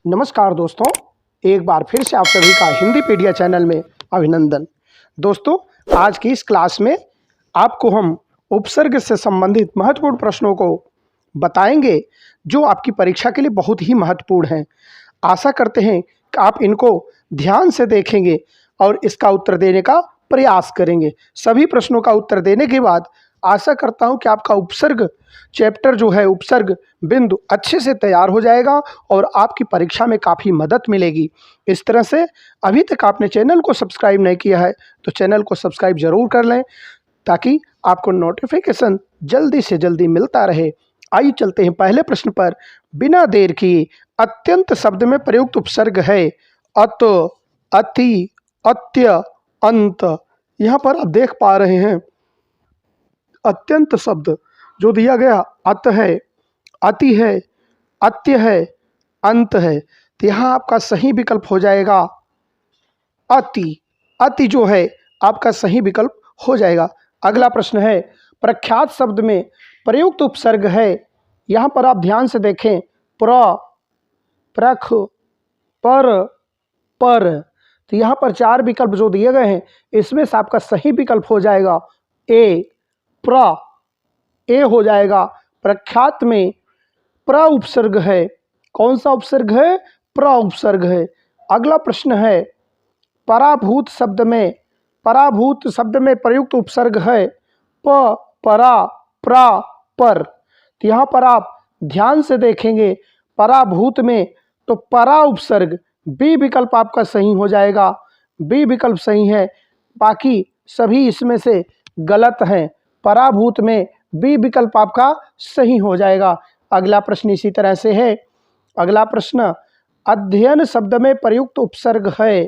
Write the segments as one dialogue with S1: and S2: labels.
S1: नमस्कार दोस्तों, एक बार फिर से आप सभी का हिंदीपीडिया चैनल में अभिनंदन। दोस्तों, आज की इस क्लास में आपको हम उपसर्ग से संबंधित महत्वपूर्ण प्रश्नों को बताएंगे जो आपकी परीक्षा के लिए बहुत ही महत्वपूर्ण हैं। आशा करते हैं कि आप इनको ध्यान से देखेंगे और इसका उत्तर देने का प्रयास करेंगे। सभी प्रश्नों का उत्तर देने के बाद आशा करता हूं कि आपका उपसर्ग चैप्टर जो है, उपसर्ग बिंदु अच्छे से तैयार हो जाएगा और आपकी परीक्षा में काफ़ी मदद मिलेगी। इस तरह से अभी तक आपने चैनल को सब्सक्राइब नहीं किया है तो चैनल को सब्सक्राइब ज़रूर कर लें ताकि आपको नोटिफिकेशन जल्दी से जल्दी मिलता रहे। आइए चलते हैं पहले प्रश्न पर बिना देर किए। अत्यंत शब्द में प्रयुक्त उपसर्ग है अत, अति, अत्य, अंत। यहाँ पर आप देख पा रहे हैं अत्यंत शब्द जो दिया गया अत है, अति है, अत्य है, अंत है, तो यहाँ आपका सही विकल्प हो जाएगा अति। अति जो है आपका सही विकल्प हो जाएगा। अगला प्रश्न है प्रख्यात शब्द में प्रयुक्त उपसर्ग है। यहाँ पर आप ध्यान से देखें प्र, प्रख, पर। तो यहाँ पर चार विकल्प जो दिए गए हैं इसमें से आपका सही विकल्प हो जाएगा ए, प्र। ए हो जाएगा। प्रख्यात में प्र उपसर्ग है। कौन सा उपसर्ग है? प्र उपसर्ग है। अगला प्रश्न है पराभूत शब्द में प्रयुक्त उपसर्ग है प, परा, प्रा, पर। तो यहाँ पर आप ध्यान से देखेंगे पराभूत में तो परा उपसर्ग, बी विकल्प आपका सही हो जाएगा। बी विकल्प सही है, बाकी सभी इसमें से गलत हैं। पराभूत में बी विकल्प आपका सही हो जाएगा। अगला प्रश्न इसी तरह से है। अगला प्रश्न अध्ययन शब्द में प्रयुक्त उपसर्ग है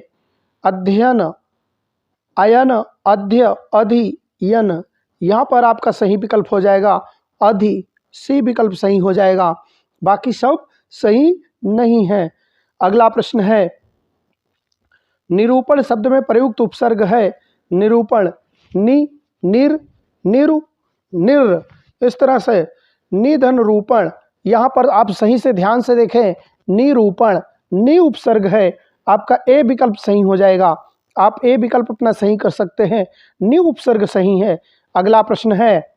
S1: अध्ययन, अयन, अध्य, अधि, यन। यहाँ पर आपका सही विकल्प हो जाएगा अधि। सी विकल्प सही हो जाएगा, बाकी सब सही नहीं है। अगला प्रश्न है निरूपण शब्द में प्रयुक्त उपसर्ग है निरूपण, नि, निर, निरु, निर। इस तरह से निधन रूपण। यहाँ पर आप सही से ध्यान से देखें निरूपण, नि उपसर्ग है, आपका ए विकल्प सही हो जाएगा। आप ए विकल्प अपना सही कर सकते हैं, नि उपसर्ग सही है। अगला प्रश्न है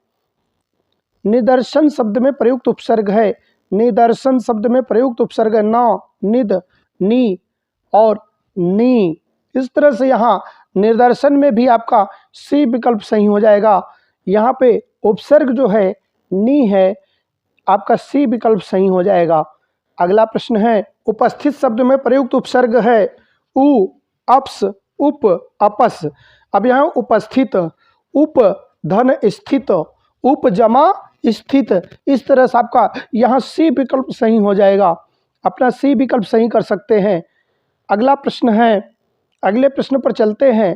S1: निदर्शन शब्द में प्रयुक्त उपसर्ग है निदर्शन शब्द में प्रयुक्त उपसर्ग है न, निद, नी और नी। इस तरह से यहाँ निदर्शन में भी आपका सी विकल्प सही हो जाएगा। यहाँ पे उपसर्ग जो है नी है, आपका सी विकल्प सही हो जाएगा। अगला प्रश्न है उपस्थित शब्द में प्रयुक्त उपसर्ग है उ, अप्स, उप, अपस। अब यहाँ उपस्थित, उप धन स्थित, उप जमा स्थित। इस तरह से आपका यहाँ सी विकल्प सही हो जाएगा। अपना सी विकल्प सही कर सकते हैं। अगला प्रश्न है, अगले प्रश्न पर चलते हैं।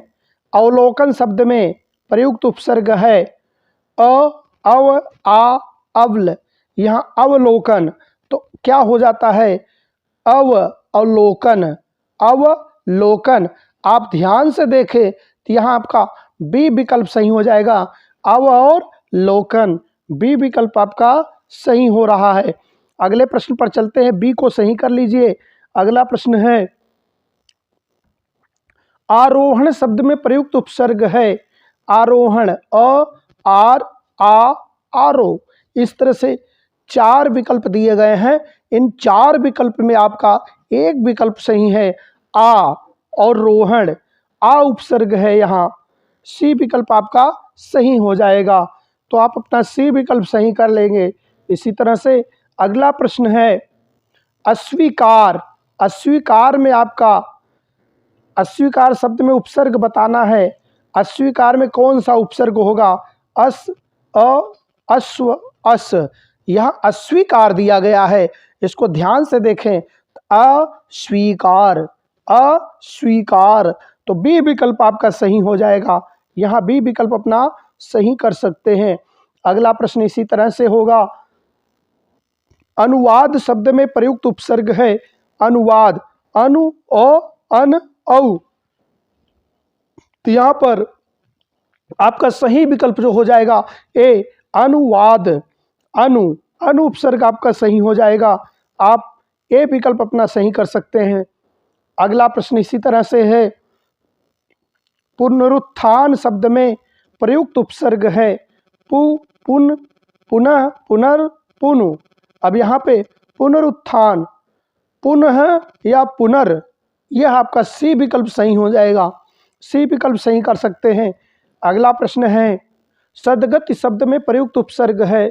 S1: अवलोकन शब्द में प्रयुक्त उपसर्ग है अ, अव, आ, अवल। यहाँ अवलोकन तो क्या हो जाता है अवलोकन, अवलोकन। आप ध्यान से देखें तो यहाँ आपका बी विकल्प सही हो जाएगा। अव और लोकन, बी विकल्प आपका सही हो रहा है। अगले प्रश्न पर चलते हैं, बी को सही कर लीजिए। अगला प्रश्न है आरोहण शब्द में प्रयुक्त उपसर्ग है आरोहण, अ, आर, आ, आरो। इस तरह से चार विकल्प दिए गए हैं। इन चार विकल्प में आपका एक विकल्प सही है आ और रोहण, आ उपसर्ग है यहाँ। सी विकल्प आपका सही हो जाएगा, तो आप अपना सी विकल्प सही कर लेंगे। इसी तरह से अगला प्रश्न है अस्वीकार। अस्वीकार में आपका अस्वीकार शब्द में उपसर्ग बताना है। अस्वीकार में कौन सा उपसर्ग होगा? अस, अ, अश्व, अस। यहाँ अस्वीकार दिया गया है, इसको ध्यान से देखें। अस्वीकार, अस्वीकार, तो बी विकल्प आपका सही हो जाएगा। यहाँ बी विकल्प अपना सही कर सकते हैं। अगला प्रश्न इसी तरह से होगा अनुवाद शब्द में प्रयुक्त उपसर्ग है अनुवाद, अनु, ओ, अन, औ। तो यहाँ पर आपका सही विकल्प जो हो जाएगा ए, अनुवाद, अनु, अनु उपसर्ग आपका सही हो जाएगा। आप ए विकल्प अपना सही कर सकते हैं। अगला प्रश्न इसी तरह से है, पुनरुत्थान शब्द में प्रयुक्त उपसर्ग है पु, पुन, पुनः, पुनर, पुनु। अब यहाँ पे पुनरुत्थान, पुनः या पुनर, यह आपका सी विकल्प सही हो जाएगा। सी विकल्प सही कर सकते हैं। अगला प्रश्न है, सदगति शब्द में प्रयुक्त उपसर्ग है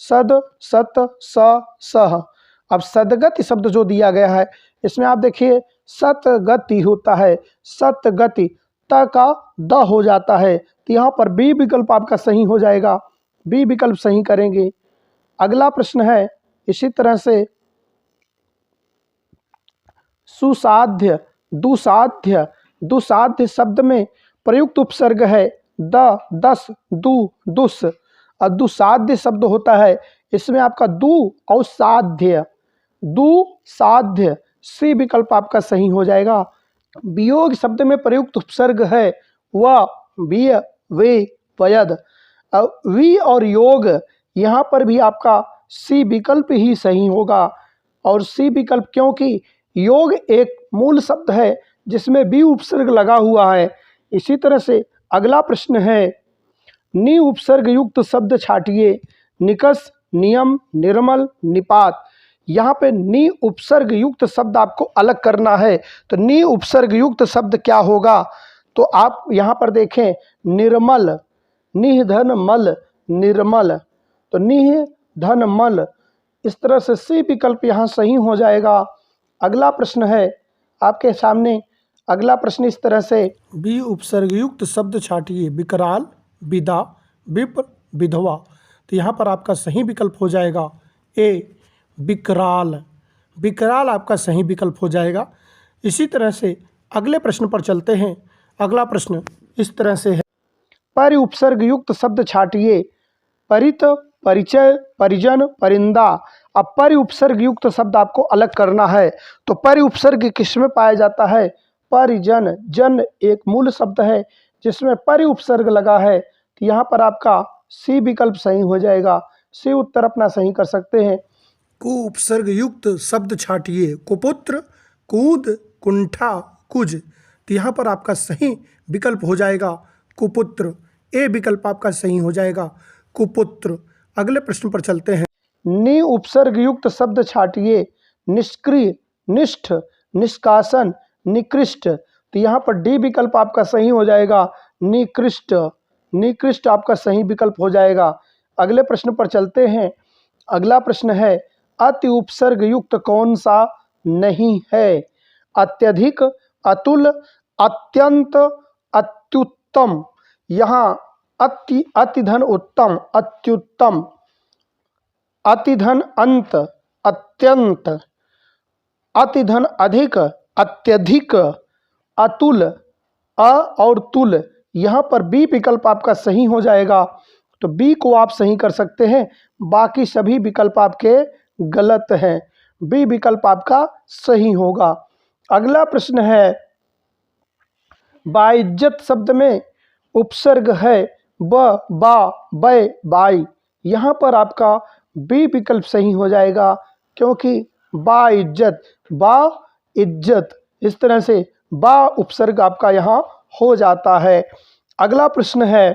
S1: सद, सत, स, सह। अब सदगति शब्द जो दिया गया है इसमें आप देखिए सतगति होता है, सतगति, त का द हो जाता है, तो यहाँ पर बी विकल्प आपका सही हो जाएगा। बी विकल्प सही करेंगे। अगला प्रश्न है इसी तरह से, सुसाध्य, दुसाध्य, दुसाध्य शब्द में प्रयुक्त उपसर्ग है द, दस, दु, दुस। और दुसाध्य शब्द होता है, इसमें आपका दु और साध्य, दुसाध्य, सी विकल्प आपका सही हो जाएगा। वियोग शब्द में प्रयुक्त उपसर्ग है व, विय, वे, वयद। वी और योग, यहाँ पर भी आपका सी विकल्प ही सही होगा। और सी विकल्प क्योंकि योग एक मूल शब्द है जिसमें वी उपसर्ग लगा हुआ है। इसी तरह से अगला प्रश्न है, नि उपसर्ग युक्त शब्द छाटिए निकस, नियम, निर्मल, निपात। यहाँ पे नि उपसर्ग युक्त शब्द आपको अलग करना है, तो नि उपसर्ग युक्त शब्द क्या होगा? तो आप यहाँ पर देखें, निर्मल, निह धन मल, निर्मल, तो निह धन मल, इस तरह से सी विकल्प यहाँ सही हो जाएगा। अगला प्रश्न है आपके सामने, अगला प्रश्न इस तरह से, बी उपसर्ग युक्त शब्द छाटिए विकराल, विदा, विप्र, विधवा। तो यहाँ पर आपका सही विकल्प हो जाएगा ए, विकराल। विकराल आपका सही विकल्प हो जाएगा। इसी तरह से अगले प्रश्न पर चलते हैं। अगला प्रश्न इस तरह से है, पर उपसर्ग युक्त शब्द छाटिए परित, परिचय, परिजन, परिंदा। अब पर उपसर्ग युक्त शब्द आपको अलग करना है, तो पर उपसर्ग किसमें पाया जाता है? परिजन। जन एक मूल शब्द है जिसमें पर उपसर्ग लगा है, तो यहाँ पर आपका सी विकल्प सही हो जाएगा। सी उत्तर अपना सही कर सकते हैं। कु उपसर्ग युक्त शब्द छाटिए कुपुत्र, कूद, कुंठा, कुज। तो यहाँ पर आपका सही विकल्प हो जाएगा कुपुत्र। ए विकल्प आपका सही हो जाएगा कुपुत्र। अगले प्रश्न पर चलते हैं। नि उपसर्ग युक्त शब्द छाटिए निष्क्रिय, निष्ठ, निष्कासन, निकृष्ट। तो यहाँ पर डी विकल्प आपका सही हो जाएगा निकृष्ट। निकृष्ट आपका सही विकल्प हो जाएगा। अगले प्रश्न पर चलते हैं। अगला प्रश्न है, अति उपसर्ग युक्त कौन सा नहीं है? अत्यधिक, अतुल, अत्यंत, अत्युत्तम। यहाँ अति, अतिधन उत्तम, अत्युत्तम, अतिधन अंत, अत्यंत, अतिधन अधिक, अत्यधिक, अतुल, अ और तुल। यहाँ पर बी विकल्प आपका सही हो जाएगा, तो बी को आप सही कर सकते हैं। बाकी सभी विकल्प आपके गलत हैं। बी विकल्प आपका सही होगा। अगला प्रश्न है, बाइज्जत शब्द में उपसर्ग है ब, बा, बै, बाई। यहाँ पर आपका बी विकल्प सही हो जाएगा, क्योंकि बा इज्जत, बा इज्जत, इस तरह से बा उपसर्ग आपका यहाँ हो जाता है। अगला प्रश्न है,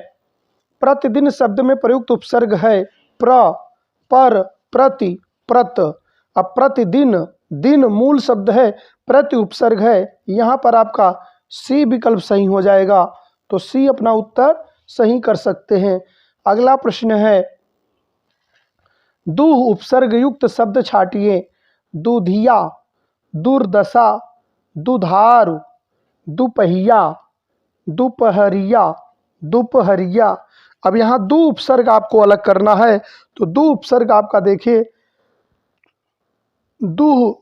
S1: प्रतिदिन शब्द में प्रयुक्त उपसर्ग है प्र, पर, प्रति, प्रत। अब प्रतिदिन, दिन मूल शब्द है, प्रति उपसर्ग है, यहाँ पर आपका सी विकल्प सही हो जाएगा, तो सी अपना उत्तर सही कर सकते हैं। अगला प्रश्न है, दुह उपसर्ग युक्त शब्द छाटिए दुधिया, दुर्दशा, दुधारू, दुपहिया, दोपहरिया, दोपहरिया। अब यहाँ दो उपसर्ग आपको अलग करना है, तो दो उपसर्ग आपका देखिए, दुह,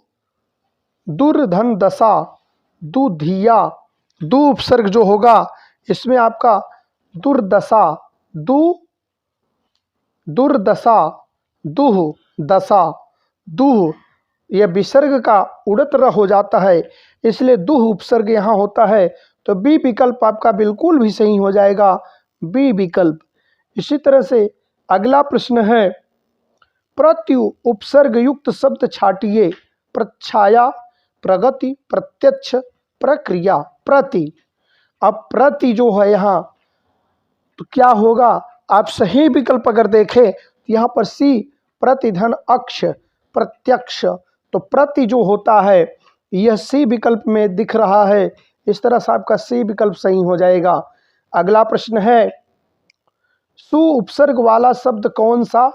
S1: दुर्धन दशा, दुधिया। दो उपसर्ग जो होगा इसमें आपका दुर्दशा, दुर्दशा, दुह, दशा, दुह, यह विसर्ग का उड़त हो जाता है, इसलिए दुह उपसर्ग यहाँ होता है, तो बी विकल्प आपका बिल्कुल भी सही हो जाएगा, बी विकल्प। इसी तरह से अगला प्रश्न है, प्रत्यु उपसर्ग युक्त शब्द छाटिए प्रच्छाया, प्रगति, प्रत्यक्ष, प्रक्रिया, प्रति। अब प्रति जो है यहाँ तो क्या होगा, आप सही विकल्प अगर देखें तो यहाँ पर सी प्रतिधन अक्ष प्रत्यक्ष, तो प्रति जो होता है यह सी विकल्प में दिख रहा है। इस तरह से आपका सी विकल्प सही हो जाएगा। अगला प्रश्न है, सु उपसर्ग वाला शब्द कौन सा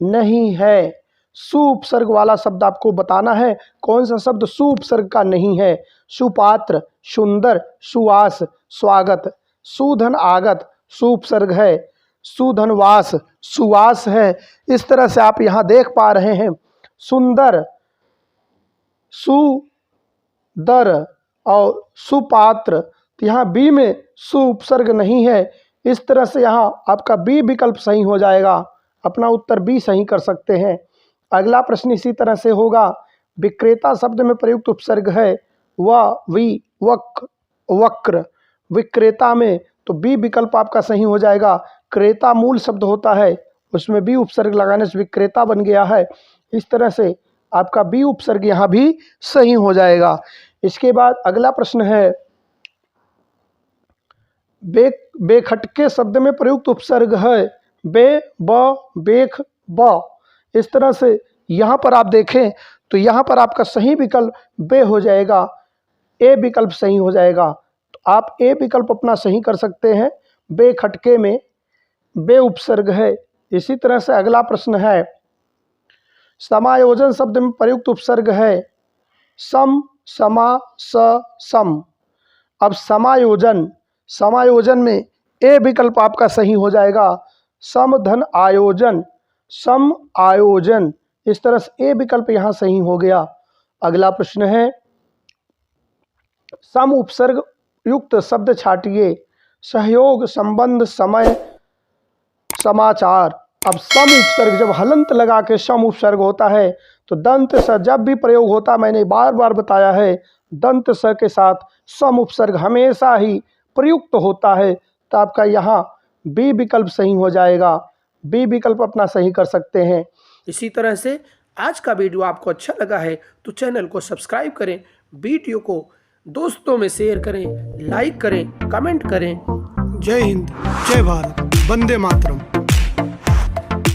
S1: नहीं है? सु उपसर्ग वाला शब्द आपको बताना है, कौन सा शब्द सु उपसर्ग का नहीं है। सुपात्र, सुंदर, सुवास, स्वागत, सुधन आगत सु उपसर्ग है, सुधनवास सुवास है। इस तरह से आप यहाँ देख पा रहे हैं, सुंदर, सुदर और सुपात्र, तो यहाँ बी में सु उपसर्ग नहीं है। इस तरह से यहाँ आपका बी विकल्प सही हो जाएगा। अपना उत्तर बी सही कर सकते हैं। अगला प्रश्न इसी तरह से होगा, विक्रेता शब्द में प्रयुक्त उपसर्ग है व, वि, वक, वक्र। विक्रेता में तो बी विकल्प आपका सही हो जाएगा। क्रेता मूल शब्द होता है, उसमें बी उपसर्ग लगाने से विक्रेता बन गया है। इस तरह से आपका बी उपसर्ग यहाँ भी सही हो जाएगा। इसके बाद अगला प्रश्न है, बेखटके शब्द में प्रयुक्त उपसर्ग है बे, ब, बेख, ब। इस तरह से यहाँ पर आप देखें तो यहाँ पर आपका सही विकल्प बे हो जाएगा, ए विकल्प सही हो जाएगा। तो आप ए विकल्प अपना सही कर सकते हैं। बेखटके में बे उपसर्ग है। इसी तरह से अगला प्रश्न है, समायोजन शब्द में प्रयुक्त उपसर्ग है सम, समा, स, सम। अब समायोजन, समायोजन में ए विकल्प आपका सही हो जाएगा। सम धन आयोजन, सम आयोजन। इस तरह से ए विकल्प यहाँ सही हो गया। अगला प्रश्न है, सम उपसर्ग युक्त शब्द छाटिए सहयोग, संबंध, समय, समाचार। अब सम उपसर्ग जब हलंत लगा के सम उपसर्ग होता है तो दंत स जब भी प्रयोग होता, मैंने बार बार बताया है, दंत स के साथ सम उपसर्ग हमेशा ही प्रयुक्त होता है। तो आपका यहाँ बी विकल्प सही हो जाएगा। बी विकल्प अपना सही कर सकते हैं।
S2: इसी तरह से आज का वीडियो आपको अच्छा लगा है तो चैनल को सब्सक्राइब करें, वीडियो को दोस्तों में शेयर करें, लाइक करें, कमेंट करें।
S1: जय हिंद, जय भारत, वंदे मातरम।